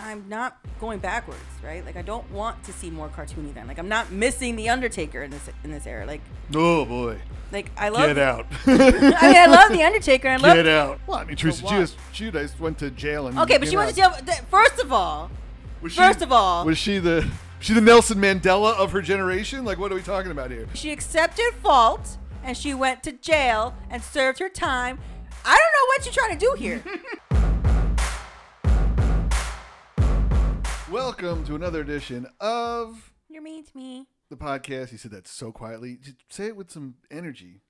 I'm not going backwards, right? Like I don't want to see more cartoony then. Like I'm not missing the Undertaker in this era. Like oh boy, like I love get out. I mean, I love the Undertaker. Get out. Well, I mean, Teresa Giudice went to jail and okay, but she went to jail. First of all, was she the Nelson Mandela of her generation? Like, what are we talking about here? She accepted fault and she went to jail and served her time. I don't know what you're trying to do here. Welcome to another edition of You're Mean to Me, the podcast. You said that so quietly. Just say it with some energy.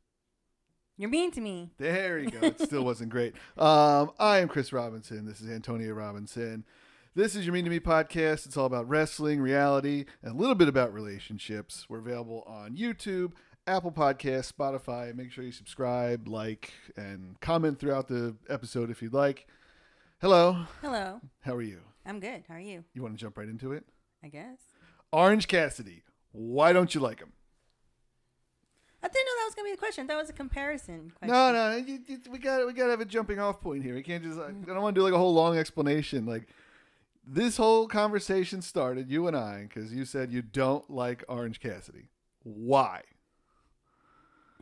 You're mean to me. There you go. It still wasn't great. I am Chris Robinson. This is Antonia Robinson. This is Your Mean to Me podcast. It's all about wrestling, reality, and a little bit about relationships. We're available on YouTube, Apple Podcasts, Spotify. Make sure you subscribe, like, and comment throughout the episode if you'd like. Hello. Hello. How are you? I'm good. How are you? You want to jump right into it? I guess. Orange Cassidy. Why don't you like him? I didn't know that was going to be the question. That was a comparison question. No. We got to have a jumping off point here. We can't just, I don't want to do like a whole long explanation. Like, this whole conversation started, you and I, because you said you don't like Orange Cassidy. Why?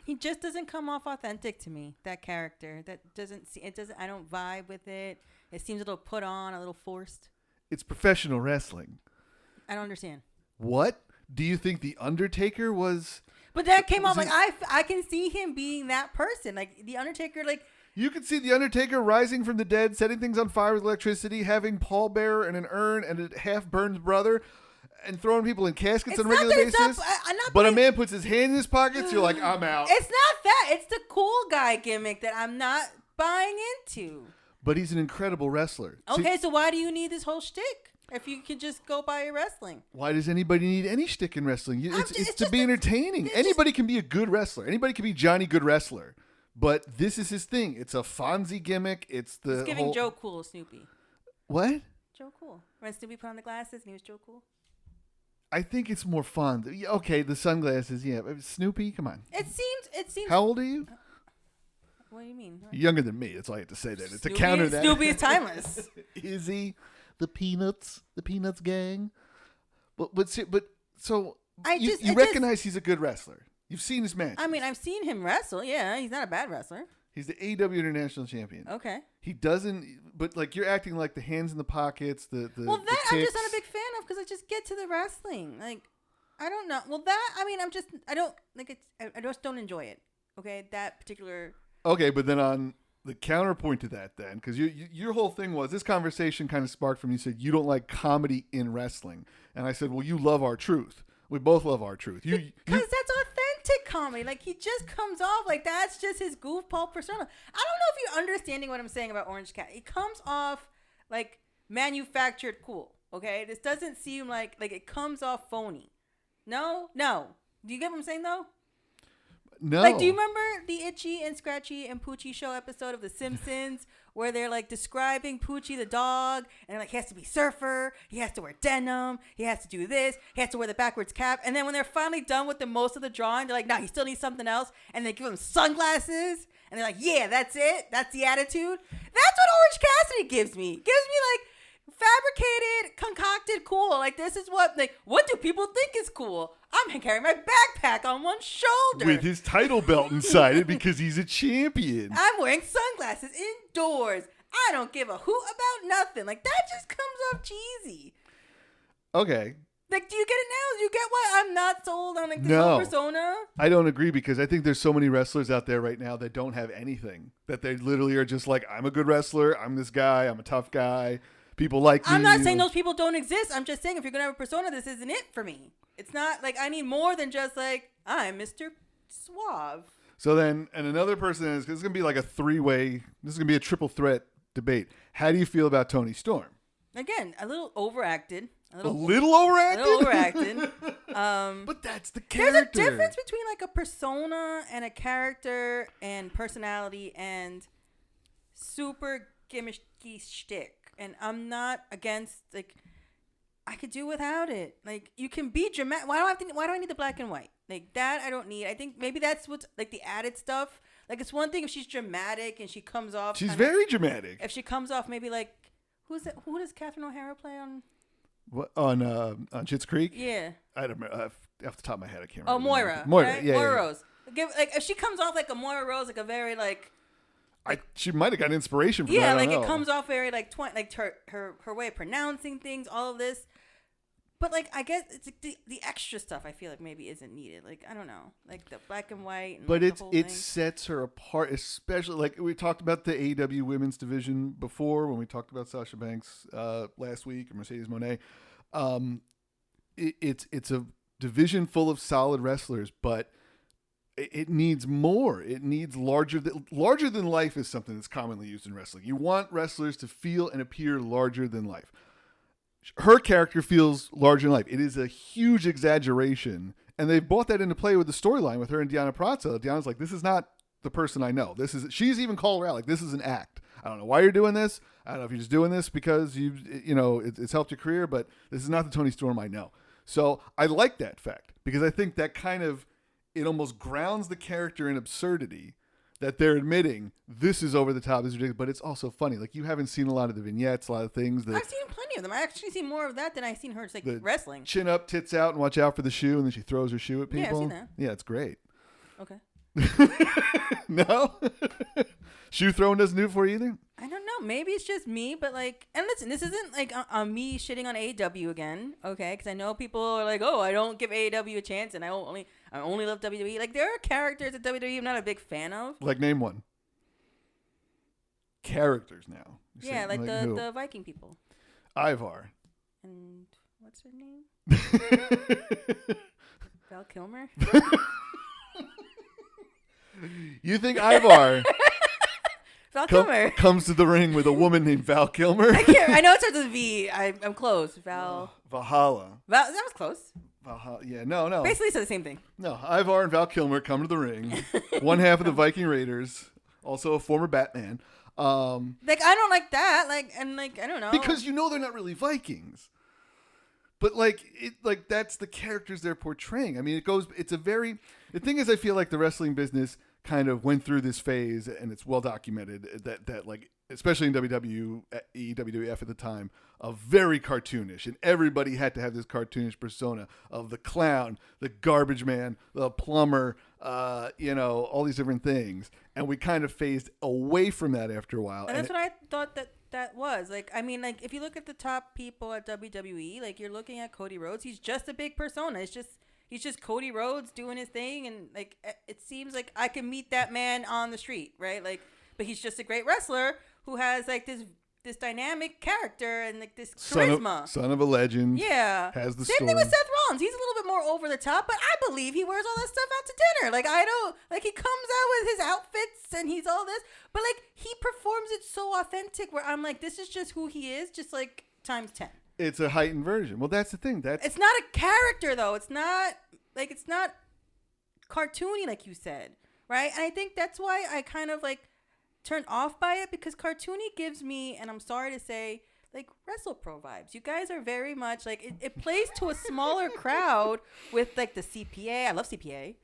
He just doesn't come off authentic to me, that character. I don't vibe with it. It seems a little put on, a little forced. It's professional wrestling. I don't understand. What? Do you think The Undertaker was... But that came off like, I can see him being that person. Like, The Undertaker, like... You could see The Undertaker rising from the dead, setting things on fire with electricity, having pallbearer and an urn and a half-burned brother, and throwing people in caskets on a regular basis. But a man puts his hand in his pockets, you're like, I'm out. It's not that. It's the cool guy gimmick that I'm not buying into. But he's an incredible wrestler. Okay, so why do you need this whole shtick if you could just go by your wrestling? Why does anybody need any shtick in wrestling? It's to be entertaining. Anybody can be a good wrestler. Anybody can be Johnny Good Wrestler. But this is his thing. It's a Fonzie gimmick. It's giving Joe Cool Snoopy. What? Joe Cool. When Snoopy put on the glasses and he was Joe Cool. I think it's more fun. Okay, the sunglasses. Yeah, Snoopy. Come on. It seems. How old are you? What do you mean? You're younger than me. That's all I have to say. That it's Snoopy, a counter that Snoopy is timeless. Is he? The Peanuts gang. But so you recognize he's a good wrestler. You've seen his match. I mean, I've seen him wrestle. Yeah, he's not a bad wrestler. He's the AEW International Champion. Okay. He doesn't, but like you're acting like the hands in the pockets, the well, that the I'm just not a big fan of because I just get to the wrestling. Like, I don't know. Well, that I mean, I just don't enjoy it. Okay, that particular. Okay, but then on the counterpoint to that, then because your whole thing was this conversation kind of sparked from you said you don't like comedy in wrestling, and I said, well, you love our truth. We both love our truth. Because that's authentic comedy. Like, he just comes off like that's just his goofball persona. I don't know if you're understanding what I'm saying about Orange Cat. He comes off like manufactured cool. Okay, this doesn't seem like it comes off phony. No. Do you get what I'm saying though? No. Like, do you remember the Itchy and Scratchy and Poochie show episode of The Simpsons where they're like describing Poochie the dog and they're like, he has to be surfer, he has to wear denim, he has to do this, he has to wear the backwards cap. And then when they're finally done with most of the drawing, they're like, no, he still needs something else. And they give him sunglasses and they're like, yeah, that's it. That's the attitude. That's what Orange Cassidy gives me. Gives me like fabricated, concocted cool. Like, this is what do people think is cool? I'm carrying my backpack on one shoulder. With his title belt inside it because he's a champion. I'm wearing sunglasses indoors. I don't give a hoot about nothing. Like, that just comes off cheesy. Okay. Like, do you get it now? Do you get why I'm not sold on this whole persona? I don't agree because I think there's so many wrestlers out there right now that don't have anything. That they literally are just like, I'm a good wrestler. I'm this guy. I'm a tough guy. People like me. I'm not saying those people don't exist. I'm just saying if you're going to have a persona, this isn't it for me. It's not like I need more than just like, I'm Mr. Suave. So then, and another person is, this is going to be like a three-way, this is going to be a triple threat debate. How do you feel about Toni Storm? Again, a little overacted. A little overacted? But that's the character. There's a difference between like a persona and a character and personality and super gimmicky shtick. And I'm not against, like, I could do without it. Like, you can be dramatic. Why do I need the black and white? Like, that I don't need. I think maybe that's what's, like, the added stuff. Like, it's one thing if she's dramatic and she comes off. She's very dramatic. If she comes off maybe like Who's it? Who does Catherine O'Hara play on? What on Schitt's Creek? Yeah. I don't remember. Off the top of my head, I can't remember. Oh, Moira. Moira, right? yeah. Moira yeah. Rose. Like if she comes off like a Moira Rose, like a very like. She might have got inspiration from that. Yeah, I don't like know. it comes off very like her way of pronouncing things, all of this. But like I guess it's like the extra stuff I feel like maybe isn't needed. Like I don't know, like the black and white. And But like, the whole it thing. sets her apart, especially like we talked about the AEW women's division before when we talked about Sasha Banks last week or Mercedes Moné. It's a division full of solid wrestlers, but it needs more. It needs larger than life is something that's commonly used in wrestling. You want wrestlers to feel and appear larger than life. Her character feels larger than life. It is a huge exaggeration, and they've brought that into play with the storyline with her and Deanna Praza. Deanna's like, this is not the person I know. She's even called her out like, this is an act. I don't know why you're doing this. I don't know if you're just doing this because it's helped your career, but this is not the Toni Storm I know. So I like that fact because I think that kind of it almost grounds the character in absurdity that they're admitting this is over the top, this is ridiculous, but it's also funny. Like you haven't seen a lot of the vignettes, a lot of things. I've seen plenty of them. I actually seen more of that than I've seen her just like wrestling. Chin up, tits out, and watch out for the shoe, and then she throws her shoe at people. Yeah, I've seen that. Yeah, it's great. Okay. No? Shoe throwing doesn't do it for you either? I don't know. Maybe it's just me, but like, and listen, this isn't like me shitting on AEW again, okay? Because I know people are like, oh, I don't give AEW a chance, and I only love WWE. Like, there are characters at WWE I'm not a big fan of. Like, name one. Characters now. You're Yeah, saying, like who? the Viking people. Ivar. And what's her name? Val Kilmer. You think Ivar Val Kilmer. comes to the ring with a woman named Val Kilmer? I know it starts with V. I'm close. Valhalla. That was close. Valhalla. Yeah, no. Basically, said the same thing. No, Ivar and Val Kilmer come to the ring. One half of the Viking Raiders, also a former Batman. Like, I don't like that. Like, and like, I don't know. Because you know they're not really Vikings. But that's the characters they're portraying. I mean, the thing is, I feel like the wrestling business kind of went through this phase, and it's well documented that like, especially in WWF at the time, of very cartoonish, and everybody had to have this cartoonish persona of the clown, the garbage man, the plumber, all these different things, and we kind of phased away from that after a while. And that's what I thought that was. Like, I mean, like, if you look at the top people at WWE, like, you're looking at Cody Rhodes. He's just a big persona. He's just Cody Rhodes doing his thing, and like, it seems like I can meet that man on the street, right? Like, but he's just a great wrestler who has like this dynamic character and like this charisma. Son of a legend. Yeah. Has the Same story. thing with Seth Rollins. He's a little bit more over the top, but I believe he wears all that stuff out to dinner. Like, I don't, like, he comes out with his outfits and he's all this, but like, he performs it so authentic where I'm like, this is just who he is, just like times 10. It's a heightened version. Well, that's the thing. It's not a character though. It's not cartoony like you said, right? And I think that's why I kind of like turned off by it, because cartoony gives me, and I'm sorry to say, like WrestlePro vibes. You guys are very much like it plays to a smaller crowd with like the CPA. I love CPA,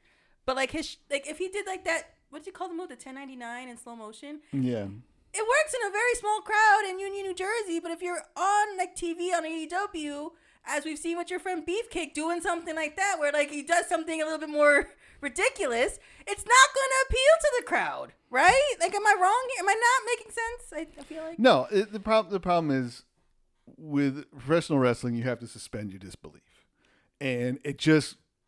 but like if he did like that, what did you call the move? The 1099 in slow motion. Yeah. It works in a very small crowd in Union, New Jersey, but if you're on like TV on AEW, as we've seen with your friend Beefcake doing something like that, where like he does something a little bit more ridiculous, it's not going to appeal to the crowd, right? Like, am I wrong here? Am I not making sense? I feel like No. The problem is with professional wrestling, you have to suspend your disbelief, and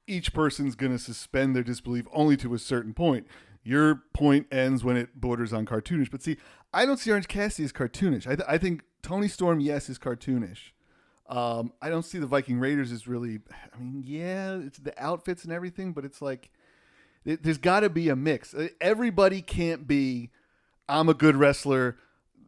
each person's going to suspend their disbelief only to a certain point. Your point ends when it borders on cartoonish. But see, I don't see Orange Cassidy as cartoonish. I think Toni Storm, yes, is cartoonish. I don't see the Viking Raiders as really, I mean, yeah, it's the outfits and everything, but it's like, there's got to be a mix. Everybody can't be, I'm a good wrestler,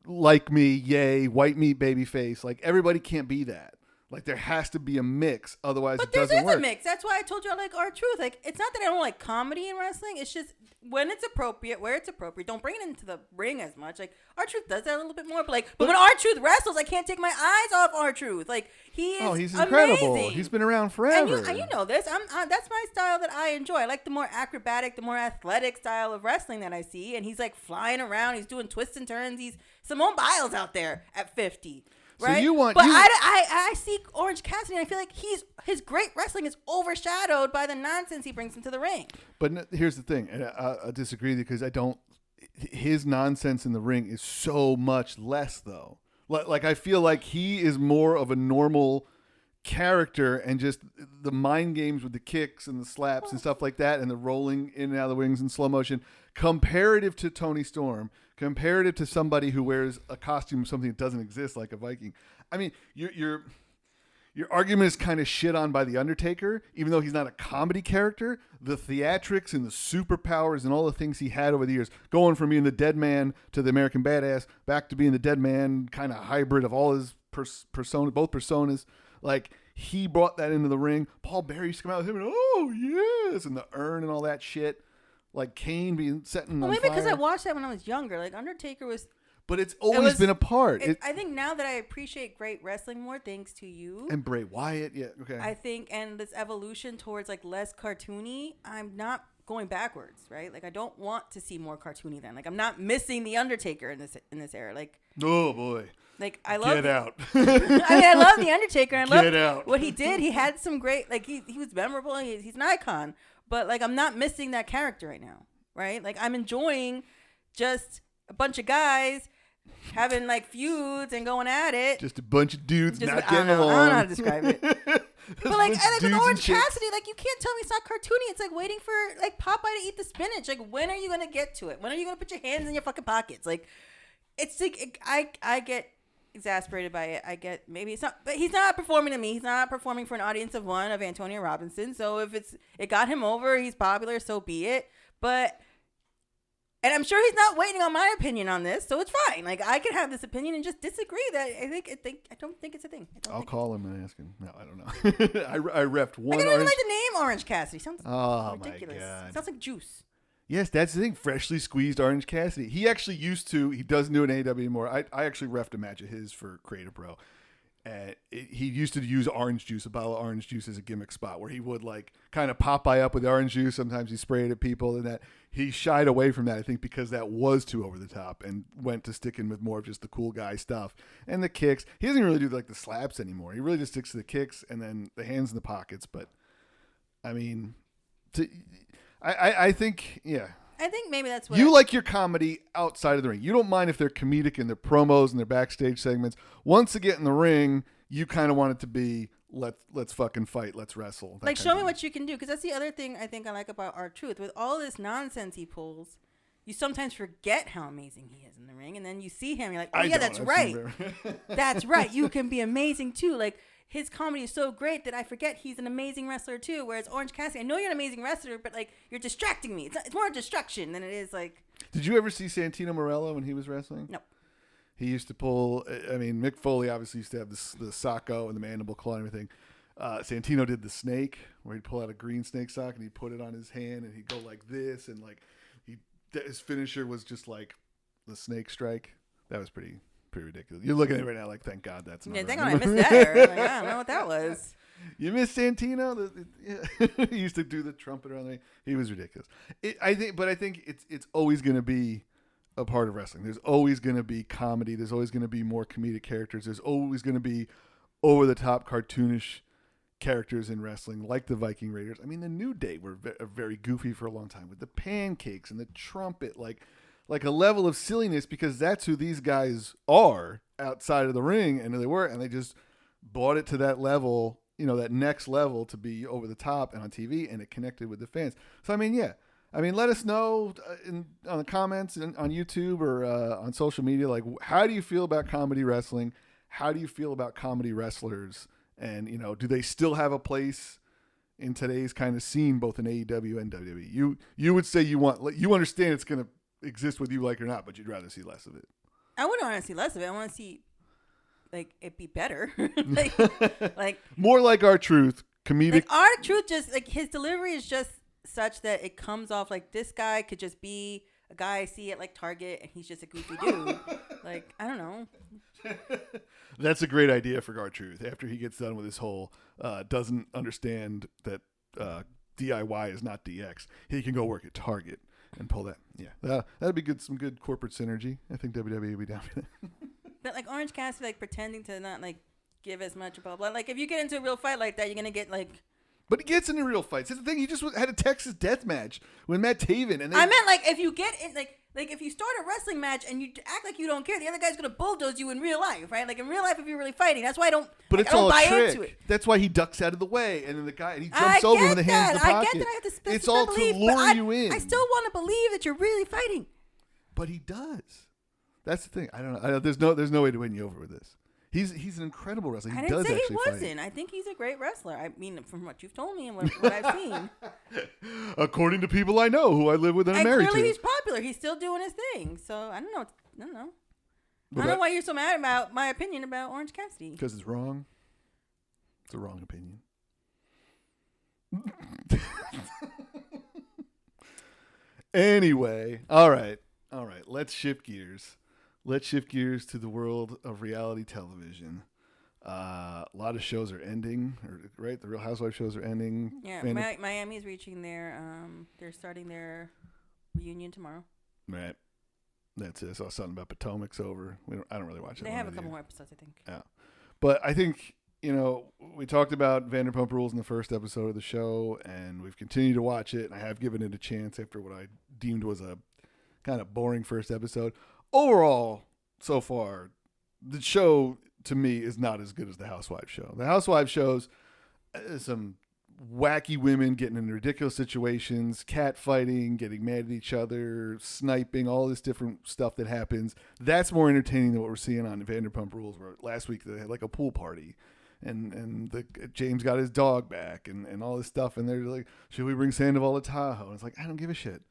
like me, yay, white meat, baby face. Like, everybody can't be that. Like, there has to be a mix, otherwise it doesn't work. But there is a mix. That's why I told you I like R-Truth. Like, it's not that I don't like comedy in wrestling. It's just when it's appropriate, where it's appropriate. Don't bring it into the ring as much. Like, R-Truth does that a little bit more. But when R-Truth wrestles, I can't take my eyes off R-Truth. Like, he's incredible. amazing. He's been around forever. And you know this. That's my style that I enjoy. I like the more acrobatic, the more athletic style of wrestling that I see. And he's like flying around. He's doing twists and turns. He's Simone Biles out there at 50. right? So you want, but I see Orange Cassidy, and I feel like his great wrestling is overshadowed by the nonsense he brings into the ring. But here's the thing, and I disagree because I don't. His nonsense in the ring is so much less, though. Like I feel like he is more of a normal character, and just the mind games with the kicks and the slaps and stuff like that, and the rolling in and out of the wings in slow motion, comparative to Toni Storm, comparative to somebody who wears a costume of something that doesn't exist, like a Viking. I mean, your argument is kind of shit on by the Undertaker, even though he's not a comedy character. The theatrics and the superpowers and all the things he had over the years, going from being the dead man to the American Badass, back to being the dead man, kind of hybrid of all his persona, both personas. Like, he brought that into the ring. Paul Bearer used to come out with him and, oh, yes, and the urn and all that shit. Like Kane being set in on maybe fire. because I watched that when I was younger. Like, Undertaker was... But it's always been a part. I think now that I appreciate great wrestling more, thanks to you. And Bray Wyatt, yeah, okay. I think, and this evolution towards, like, less cartoony, I'm not going backwards, right? Like, I don't want to see more cartoony then. Like, I'm not missing the Undertaker in this era. Like... Oh, boy. Like, I love... Get out. I mean, I love the Undertaker. I love out. what he did. He had some great... Like, he was memorable. He's an icon. But, like, I'm not missing that character right now, right? Like, I'm enjoying just a bunch of guys having, like, feuds and going at it. Just a bunch of dudes just, not getting along. I don't know how to describe it. But, like, with Orange Chicks. Cassidy, like, you can't tell me it's not cartoony. It's like waiting for, like, Popeye to eat the spinach. Like, when are you going to get to it? When are you going to put your hands in your fucking pockets? Like, it's like, I get exasperated by it. I get, maybe it's not, but he's not performing to me. He's not performing for an audience of one of Antonia Robinson. So if it got him over, he's popular, so be it. But, and I'm sure he's not waiting on my opinion on this, so it's fine. Like, I can have this opinion and just disagree that I don't think it's a thing. I'll call him and ask him. No, I don't know. I repped one. I don't even like the name Orange Cassidy. Sounds ridiculous. My God. It sounds like juice. Yes, that's the thing. Freshly squeezed Orange Cassidy. He actually used to. He doesn't do an AEW anymore. I actually reffed a match of his for Creative Pro. He used to use orange juice, a bottle of orange juice as a gimmick spot where he would like kind of Popeye up with orange juice. Sometimes he sprayed at people, and that he shied away from that, I think, because that was too over the top, and went to sticking with more of just the cool guy stuff and the kicks. He doesn't really do like the slaps anymore. He really just sticks to the kicks and then the hands in the pockets. But I mean, I think, yeah. I think maybe that's what you like your comedy outside of the ring. You don't mind if they're comedic in their promos and their backstage segments. Once they get in the ring, you kind of want it to be let's fucking fight, let's wrestle. Like, show me what you can do, because that's the other thing I think I like about R-Truth. With all this nonsense he pulls, you sometimes forget how amazing he is in the ring, and then you see him, you're like, oh yeah, that's right. That's right. You can be amazing too. Like, his comedy is so great that I forget he's an amazing wrestler too. Whereas Orange Cassidy, I know you're an amazing wrestler, but like, you're distracting me. It's more a distraction than it is like. Did you ever see Santino Marella when he was wrestling? No. He used to pull. I mean, Mick Foley obviously used to have the socko and the mandible claw and everything. Santino did the snake, where he'd pull out a green snake sock and he'd put it on his hand and he'd go like this, and like his finisher was just like the snake strike. That was pretty ridiculous. You're looking at it right now like, thank God that's not. Yeah, thank God I missed that. Like, I don't know what that was. You missed Santino? He used to do the trumpet around the ring. He was ridiculous. I think it's always going to be a part of wrestling. There's always going to be comedy. There's always going to be more comedic characters. There's always going to be over the top cartoonish characters in wrestling, like the Viking Raiders. I mean, the New Day were very goofy for a long time with the pancakes and the trumpet, like a level of silliness, because that's who these guys are outside of the ring, and they just brought it to that level, that next level, to be over the top and on TV, and it connected with the fans. So I mean, yeah. I mean, let us know on the comments and on YouTube or on social media, like, how do you feel about comedy wrestling? How do you feel about comedy wrestlers? And, do they still have a place in today's kind of scene, both in AEW and WWE? You would say you understand it's going to exist with you, like or not, but you'd rather see less of it. I wouldn't want to see less of it. I want to see, like, it be better. like more like R-Truth, comedic. Like, R-Truth, just like, his delivery is just such that it comes off like this guy could just be a guy I see at like Target, and he's just a goofy dude. Like, I don't know. That's a great idea for R-Truth. After he gets done with his whole doesn't understand that DIY is not DX, he can go work at Target and pull that. Yeah, that'd be good. Some good corporate synergy. I think WWE would be down for that. But like Orange Cassidy, like pretending to not like give as much blah blah. Like if you get into a real fight like that, you're gonna get like. But he gets into real fights. That's the thing. He just had a Texas death match with Matt Taven, and I meant like if you get in like if you start a wrestling match and you act like you don't care, the other guy's gonna bulldoze you in real life, right? Like in real life, if you're really fighting, that's why I don't. But like, it's I don't all buy a trick. into it. That's why he ducks out of the way, and then the guy and he jumps over with the hands in the pocket. I get that. I have to suspend It's all belief, to lure but you in. I still want to believe that you're really fighting. But he does. That's the thing. I don't know. There's no way to win you over with this. He's an incredible wrestler. He I didn't does say he actually wasn't. fight. I think he's a great wrestler. I mean, from what you've told me and what I've seen. According to people I know who I live with and I'm married to. Clearly he's popular. He's still doing his thing. So I don't know. I don't know why you're so mad about my opinion about Orange Cassidy. Because it's wrong. It's a wrong opinion. Anyway, all right. Let's shift gears. Let's shift gears to the world of reality television. A lot of shows are ending, right? The Real Housewives shows are ending. Yeah, Miami's reaching they're starting their reunion tomorrow. Right. That's it. I saw something about Potomac's over. I don't really watch it. They have a couple more episodes, I think. Yeah. But I think, we talked about Vanderpump Rules in the first episode of the show, and we've continued to watch it, and I have given it a chance after what I deemed was a kind of boring first episode. Overall, so far, the show, to me, is not as good as the Housewives show. The Housewives shows some wacky women getting in ridiculous situations, cat fighting, getting mad at each other, sniping, all this different stuff that happens. That's more entertaining than what we're seeing on Vanderpump Rules, where last week they had like a pool party and James got his dog back and all this stuff. And they're like, should we bring Scandoval to Tahoe? And it's like, I don't give a shit.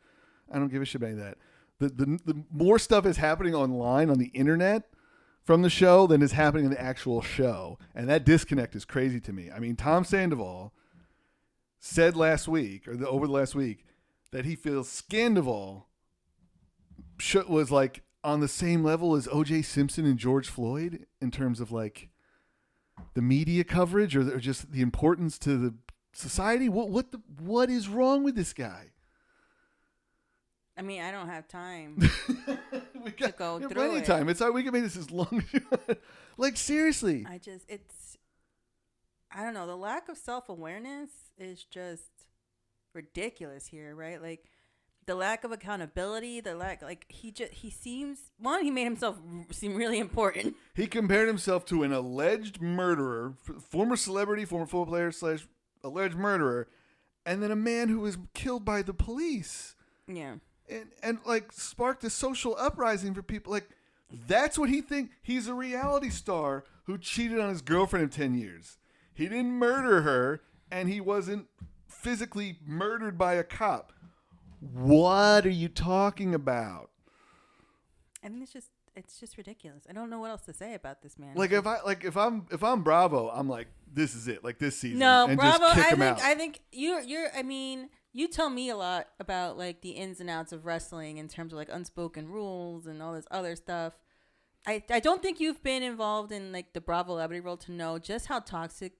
I don't give a shit about any of that. The more stuff is happening online on the internet from the show than is happening in the actual show. And that disconnect is crazy to me. I mean, Tom Sandoval said last week, over the last week, that he feels Scandoval was like on the same level as O.J. Simpson and George Floyd in terms of like the media coverage or just the importance to the society. What is wrong with this guy? I mean, I don't have time we got to go through plenty it. of time. It's we can make this as long as you want. Like, seriously. I don't know. The lack of self-awareness is just ridiculous here, right? Like, the lack of accountability, he made himself seem really important. He compared himself to an alleged murderer, former celebrity, former football player / alleged murderer, and then a man who was killed by the police. Yeah. And like sparked a social uprising for people. Like, that's what he thinks. He's a reality star who cheated on his girlfriend of 10 years. He didn't murder her, and he wasn't physically murdered by a cop. What are you talking about? I mean, it's just ridiculous. I don't know what else to say about this man. Like if I'm Bravo, I'm like, this is it. Like this season. No, and Bravo. Just kick him out. I think I mean, you tell me a lot about like the ins and outs of wrestling in terms of like unspoken rules and all this other stuff. I don't think you've been involved in like the Bravolebrity world to know just how toxic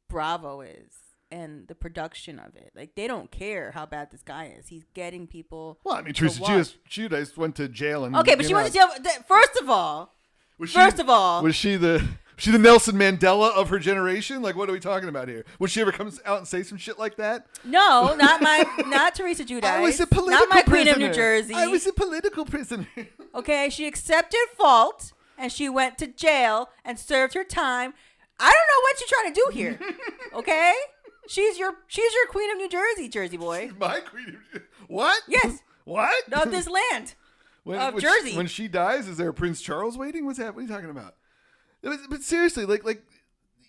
Bravo is and the production of it. Like, they don't care how bad this guy is. He's getting people. Well, I mean, Teresa Giudice went to jail and okay, but she went to jail. First of all, was she the Nelson Mandela of her generation? Like, what are we talking about here? Would she ever come out and say some shit like that? No, not Teresa Giudice. I was a political not my prisoner. Queen of New Jersey. I was a political prisoner. Okay, she accepted fault and she went to jail and served her time. I don't know what you're trying to do here. Okay? She's your Queen of New Jersey, Jersey boy. She's my Queen of New Jersey. What? Yes. What? Of this land. Of Jersey. When she dies, is there a Prince Charles waiting? What's happening? What are you talking about? But seriously, like,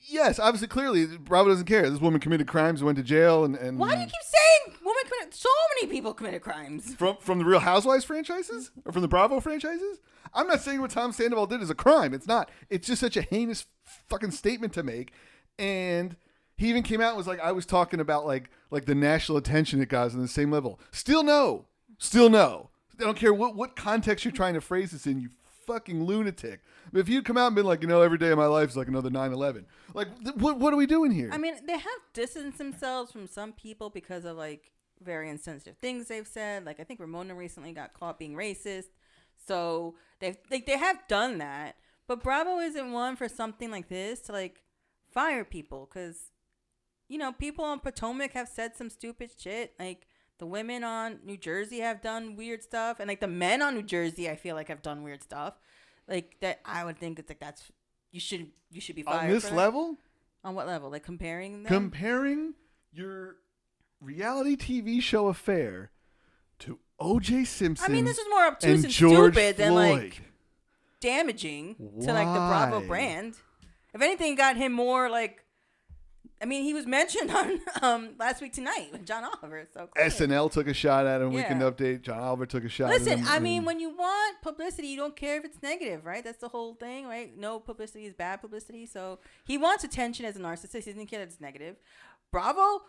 yes, obviously, clearly, Bravo doesn't care. This woman committed crimes, went to jail, and why do you keep saying women committed? So many people committed crimes. From the Real Housewives franchises? Or from the Bravo franchises? I'm not saying what Tom Sandoval did is a crime. It's not. It's just such a heinous fucking statement to make. And he even came out and was like, I was talking about like the national attention it got on the same level. Still no. I don't care what context you're trying to phrase this in, you fucking lunatic. But if you'd come out and been like, every day of my life is like another 9/11. Like, what are we doing here? I mean, they have distanced themselves from some people because of like very insensitive things they've said. Like, I think Ramona recently got caught being racist. So they have done that. But Bravo isn't one for something like this to like fire people because, you know, people on Potomac have said some stupid shit. Like the women on New Jersey have done weird stuff, and like the men on New Jersey, I feel like have done weird stuff. Like that, I would think it's like that's you should be fired on this level. On what level? Like comparing them? Comparing your reality TV show affair to O.J. Simpson. I mean, this is more obtuse and stupid than like damaging to like the Bravo brand. If anything, got him more like. I mean, he was mentioned on Last Week Tonight with John Oliver. So clearly. SNL took a shot at him. Weekend Update. John Oliver took a shot. Listen, at him. I mean, when you want publicity, you don't care if it's negative, right? That's the whole thing, right? No publicity is bad publicity. So he wants attention as a narcissist. He doesn't care that it's negative. Bravo,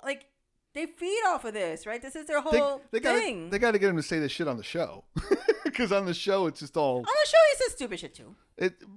like. They feed off of this, right? This is their whole thing. They got to get him to say this shit on the show. Because on the show, it's just all... On the show, he says stupid shit, too.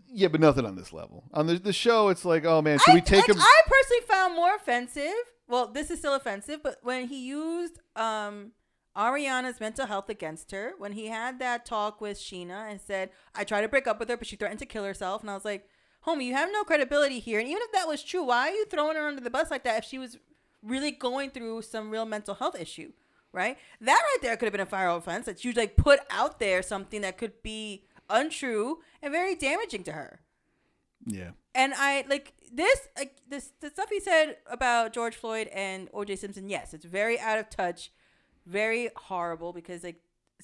Yeah, but nothing on this level. On the show, it's like, oh, man, should we take him... I personally found more offensive. Well, this is still offensive, but when he used Ariana's mental health against her, when he had that talk with Sheena and said, I tried to break up with her, but she threatened to kill herself. And I was like, homie, you have no credibility here. And even if that was true, why are you throwing her under the bus like that if she was... really going through some real mental health issue, right? That right there could have been a viral offense that you like put out there something that could be untrue and very damaging to her. Yeah. And I like this the stuff he said about George Floyd and O.J. Simpson. Yes, it's very out of touch, very horrible because like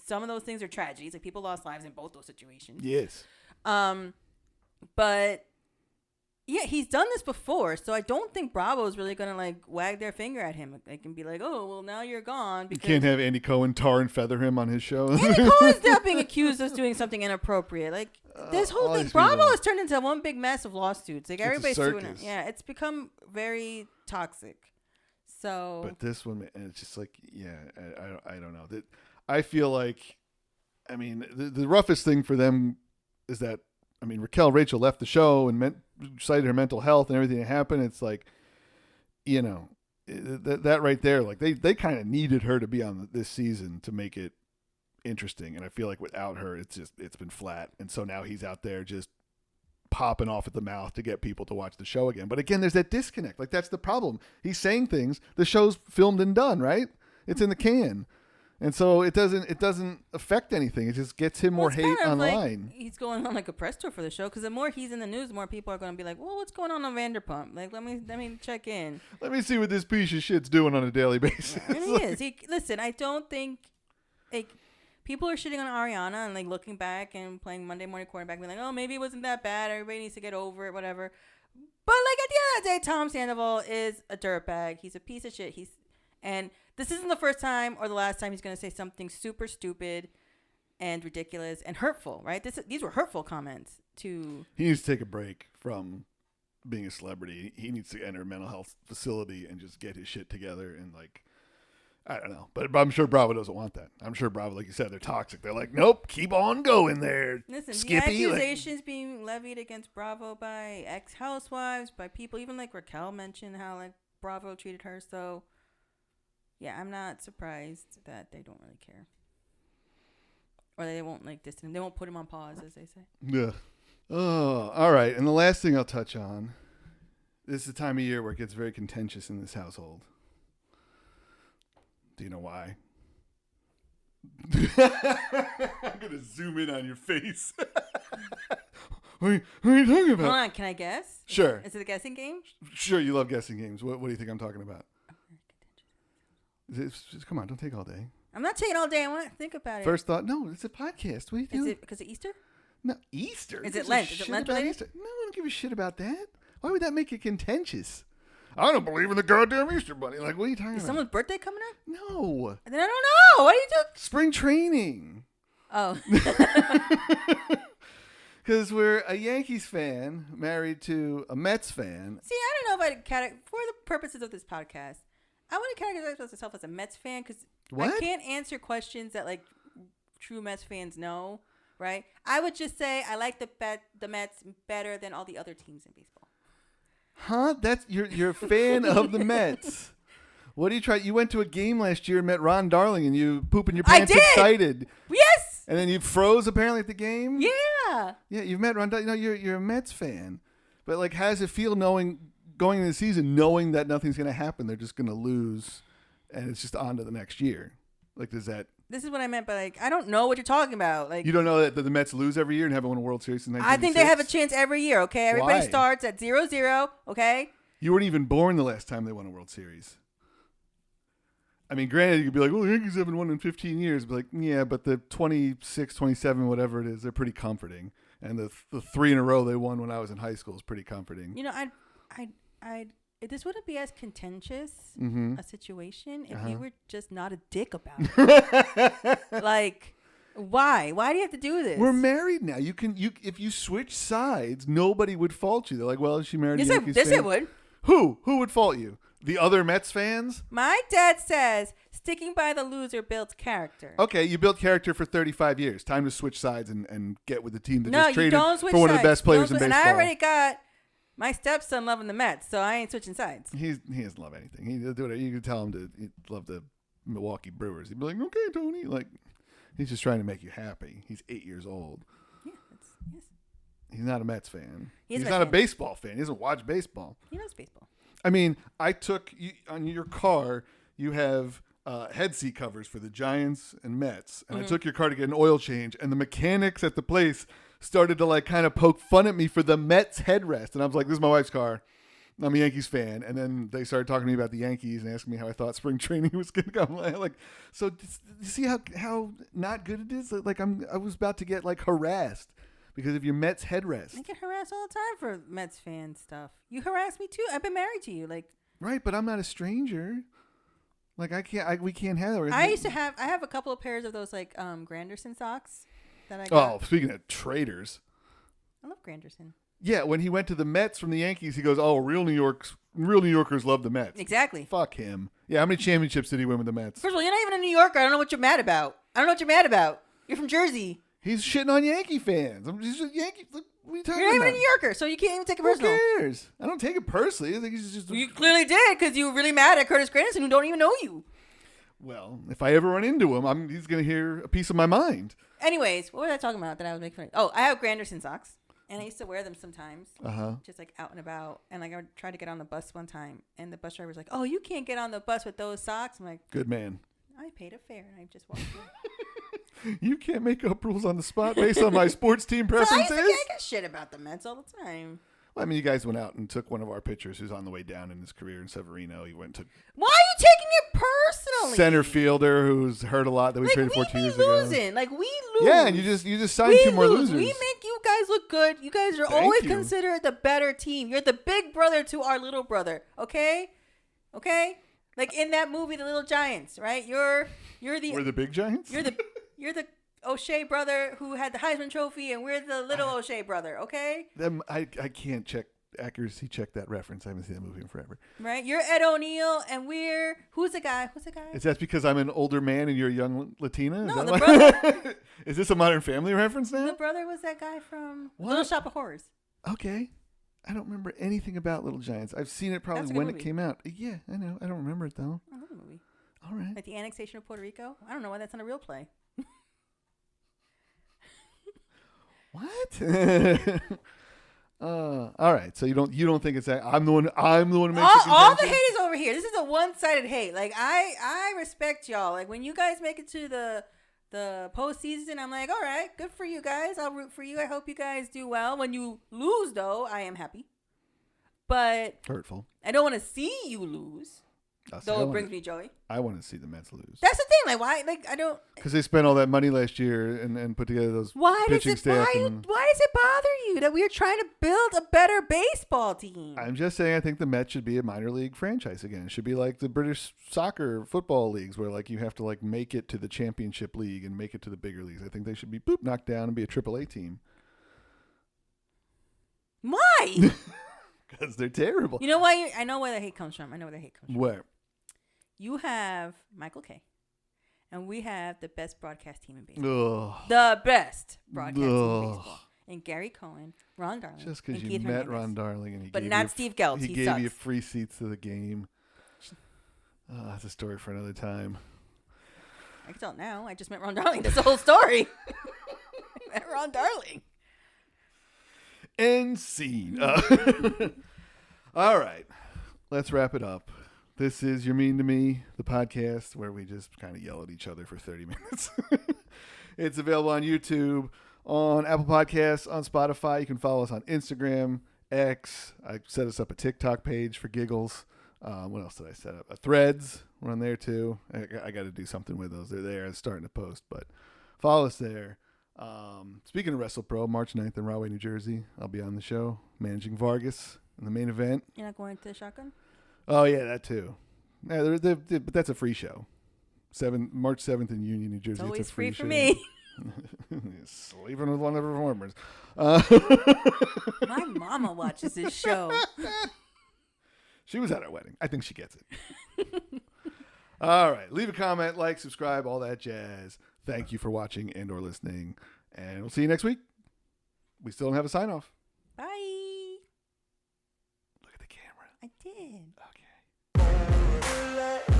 some of those things are tragedies. Like people lost lives in both those situations. Yes. But yeah, he's done this before, so I don't think Bravo is really gonna like wag their finger at him. They can be like, "Oh, well, now you're gone." You can't have Andy Cohen tar and feather him on his show. Andy Cohen's now being accused of doing something inappropriate. Like this whole thing, Bravo has turned into one big mess of lawsuits. Like everybody's doing it. Yeah, it's become very toxic. So, but this one, and it's just like, yeah, I don't know. I feel like, I mean, the roughest thing for them is that. I mean, Rachel left the show and cited her mental health and everything that happened. It's like, you know, that right there, like they kind of needed her to be on this season to make it interesting. And I feel like without her, it's been flat. And so now he's out there just popping off at the mouth to get people to watch the show again. But again, there's that disconnect. Like that's the problem. He's saying things. The show's filmed and done, right? It's in the can. And so it doesn't affect anything. It just gets him more hate online. Like he's going on like a press tour for the show because the more he's in the news, the more people are going to be like, "Well, what's going on Vanderpump? Like, let me check in. Let me see what this piece of shit's doing on a daily basis." Yeah, and he is. Listen, I don't think like people are shitting on Ariana and like looking back and playing Monday morning quarterback, being like, "Oh, maybe it wasn't that bad. Everybody needs to get over it, whatever." But like at the end of the day, Tom Sandoval is a dirtbag. He's a piece of shit. And this isn't the first time or the last time he's going to say something super stupid and ridiculous and hurtful, right? These were hurtful comments to... He needs to take a break from being a celebrity. He needs to enter a mental health facility and just get his shit together and like... I don't know. But I'm sure Bravo doesn't want that. I'm sure Bravo, like you said, they're toxic. They're like, nope, keep on going there. Listen, Skippy, the accusations being levied against Bravo by ex-housewives, by people, even like Raquel mentioned how like Bravo treated her, so... Yeah, I'm not surprised that they don't really care. Or they won't like distance him. They won't put him on pause, as they say. Yeah. Oh, all right. And the last thing I'll touch on, this is the time of year where it gets very contentious in this household. Do you know why? I'm going to zoom in on your face. What are you talking about? Hold on, can I guess? Sure. Is it a guessing game? Sure, you love guessing games. What do you think I'm talking about? Come on, don't take all day. I'm not taking all day. I want to think about it. First thought, no, it's a podcast. What are you doing? Is it because of Easter? No, Easter? Is it Lent? Is it Lent related? Easter? No, I don't give a shit about that. Why would that make it contentious? I don't believe in the goddamn Easter bunny. Like, what are you talking about? Is someone's birthday coming up? No. And then I don't know. What are you doing? Spring training. Oh. Because we're a Yankees fan married to a Mets fan. See, I don't know if for the purposes of this podcast, I want to categorize myself as a Mets fan because I can't answer questions that like true Mets fans know, right? I would just say I like the Mets better than all the other teams in baseball. Huh? That's you're a fan of the Mets. What do you try? You went to a game last year and met Ron Darling and you pooping your pants excited. Yes. And then you froze apparently at the game? Yeah. Yeah. Yeah, you've met Ron Darling. You're a Mets fan. But, like, how does it feel going into the season knowing that nothing's going to happen? They're just going to lose, and it's just on to the next year. Like, does that... This is what I meant, but, like, I don't know what you're talking about. Like, You don't know that the Mets lose every year and haven't won a World Series since 1986? I think they have a chance every year, okay? Everybody Why? starts at 0-0, okay? You weren't even born the last time they won a World Series. I mean, granted, you could be like, well, the Yankees haven't won in 15 years. But, like, yeah, but the 26, 27, whatever it is, they're pretty comforting. And the 3 in a row they won when I was in high school is pretty comforting. You know, this wouldn't be as contentious a situation if you were just not a dick about it. Like, why? Why do you have to do this? We're married now. If you switch sides, nobody would fault you. They're like, well, is she married a Yankees fan? Yes, it would. Who would fault you? The other Mets fans? My dad says sticking by the loser builds character. Okay, you built character for 35 years. Time to switch sides and get with the team that No, just you traded don't switch for one of the sides. best players in And baseball. I already got my stepson loving the Mets, so I ain't switching sides. He doesn't love anything. He'll do whatever. You can tell him to love the Milwaukee Brewers. He'd be like, okay, Tony. Like, he's just trying to make you happy. He's 8 years old. Yeah, yes. He's not a Mets fan. He's not a baseball fan. He doesn't watch baseball. He knows baseball. I mean, I took on your car. You have head seat covers for the Giants and Mets, and I took your car to get an oil change, and the mechanics at the place started to like kind of poke fun at me for the Mets headrest, and I was like, "This is my wife's car. I'm a Yankees fan." And then they started talking to me about the Yankees and asking me how I thought spring training was going to go. Like, so you see how not good it is? Like I was about to get like harassed. Because of your Mets headrest. I get harassed all the time for Mets fan stuff. You harass me too. I've been married to you, like. Right, but I'm not a stranger. Like we can't have that. I have a couple of pairs of those like Granderson socks that I got. Oh, speaking of traitors. I love Granderson. Yeah, when he went to the Mets from the Yankees, he goes, "Oh, real New Yorkers love the Mets." Exactly. Fuck him. Yeah, how many championships did he win with the Mets? First of all, you're not even a New Yorker. I don't know what you're mad about. You're from Jersey. He's shitting on Yankee fans. He's just Yankee. What are you talking You're not about? even a New Yorker, so you can't even take it Who personal. cares? I don't take it personally. I think he's just. You clearly did, because you were really mad at Curtis Granderson, who don't even know you. Well, if I ever run into him, he's going to hear a piece of my mind. Anyways, what was I talking about that I was making fun of? Oh, I have Granderson socks, and I used to wear them sometimes, just like out and about. And like I tried to get on the bus one time, and the bus driver was like, "Oh, you can't get on the bus with those socks." I'm like, "Good man. I paid a fare, and I just walked through." You can't make up rules on the spot based on my sports team preferences. I get shit about the Mets all the time. Well, I mean, you guys went out and took one of our pitchers who's on the way down in his career in Severino. He went to Why are you taking it personally? center fielder who's hurt a lot that we traded for 2 years ago. Like we lose. Yeah, and you just signed two more losers. We make you guys look good. You guys are Thank always you. considered the better team. You're the big brother to our little brother. Okay. Like in that movie, The Little Giants, right? We're the big Giants. You're the O'Shea brother who had the Heisman Trophy, and we're the little O'Shea brother. Okay. I can't accuracy check that reference. I haven't seen that movie in forever. Right. You're Ed O'Neill, and who's the guy? Is that because I'm an older man and you're a young Latina? No, the brother. Is this a Modern Family reference now? The brother was that guy from What? Little Shop of Horrors. Okay. I don't remember anything about Little Giants. I've seen it probably when it came out. Yeah, I know. I don't remember it, though. I love the movie. All right. Like the annexation of Puerto Rico. I don't know why that's not a real play. What? All right. So you don't think it's that? I'm the one who makes all the hate is over here. This is a one-sided hate. Like I respect y'all. Like when you guys make it to the postseason, I'm like, all right, good for you guys. I'll root for you. I hope you guys do well. When you lose, though, I am happy. But hurtful. I don't want to see you lose. Though it brings me joy. I want to see the Mets lose. That's the thing. Like why? Like I don't. Because they spent all that money last year and put together those pitching staff. Why does it bother you that we are trying to build a better baseball team? I'm just saying I think the Mets should be a minor league franchise again. It should be like the British soccer football leagues where like you have to like make it to the championship league and make it to the bigger leagues. I think they should be knocked down and be a AAA team. Why? Because they're terrible. You know why? I know where the hate comes from. Where? You have Michael Kay, and we have the best broadcast team in baseball. Ugh. The best broadcast team in baseball. And Gary Cohen, Ron Darling, just because you Keith met Hernandez. Ron Darling and But not Steve Geltz. He gave you free seats to the game. That's a story for another time. I can tell it now. I just met Ron Darling. That's the whole story. I met Ron Darling. End scene. All right. Let's wrap it up. This is You're Mean to Me, the podcast where we just kind of yell at each other for 30 minutes. It's available on YouTube, on Apple Podcasts, on Spotify. You can follow us on Instagram, X. I set us up a TikTok page for giggles. What else did I set up? Threads. We're on there too. I got to do something with those. They're there. I'm starting to post, but follow us there. Speaking of WrestlePro, March 9th in Rahway, New Jersey, I'll be on the show managing Vargas in the main event. You're not going to Shotgun? Oh, yeah, that too. Yeah, but that's a free show. March 7th in Union, New Jersey. It's always a free for show. me. Sleeping with one of the performers. My mama watches this show. She was at our wedding. I think she gets it. All right. Leave a comment, like, subscribe, all that jazz. Thank you for watching and or listening. And we'll see you next week. We still don't have a sign-off. Bye. Look at the camera. I did. Okay.